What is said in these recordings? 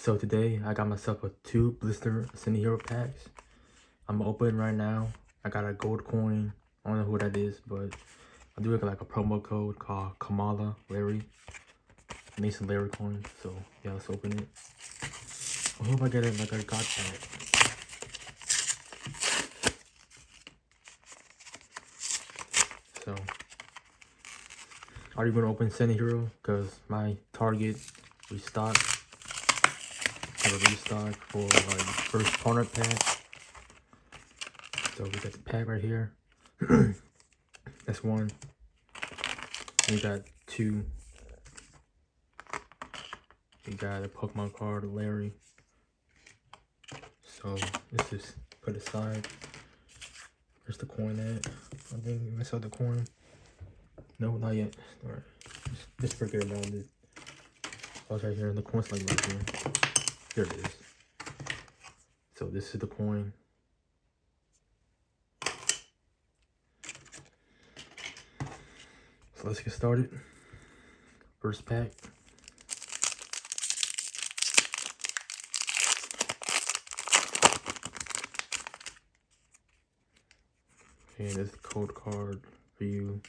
So today I got myself a 2 Blister Ascending Hero packs. I'm gonna open it right now. I got a gold coin. I don't know who that is, but I do like a promo code called Kamala Larry. Mason Larry coin. So yeah, let's open it. I hope I get it like I got that. So I already gonna open Ascending Hero because my Target restocked. Have a restock for like first partner pack. So we got the pack right here. That's one. We got 2. We got a Pokemon card, Larry. So this is put aside. Where's the coin at? I think I saw the coin. No, not yet. Alright. Just forget about it. Oh, it's right here. The coin's like right here. There it is. So this is the coin. So let's get started. First pack. Okay, this is the code card for you.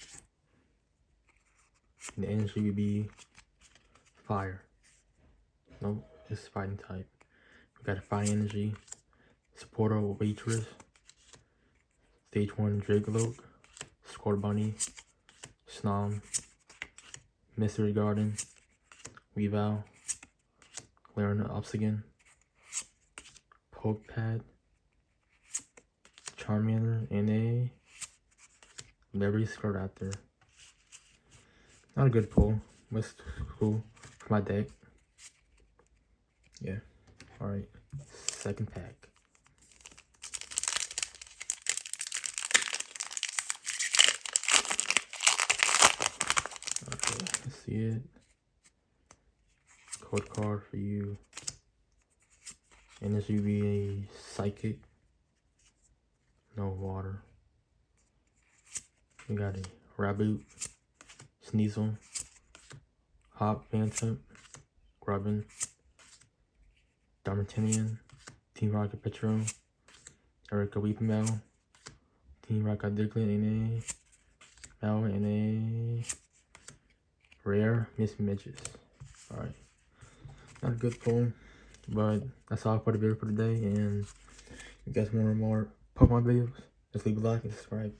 And the energy would be fire. Nope, this is fighting type. We got a fire energy, supporter waitress, stage 1 Dragalope, Score Bunny, Snom, Mystery Garden, Weavile, Clarina Obsidian, Poke Pad, Charmander, and a Larry Scaraptor. Not a good pull, but it's cool for my deck. Yeah. Alright. Second pack. Okay, let's see it. Code card for you. And this would be a Psychic. No water. We got a Raboot, Sneasel, Hop Phantom, Grubbin, Darmanitan, Team Rocket Petro, Erica Weepinbell, Team Rocket Diglett, and a Mel, and a rare Miss Midges. Alright. Not a good pull, but that's all for the video for today. And if you guys want more Pokemon videos, just leave a like and subscribe.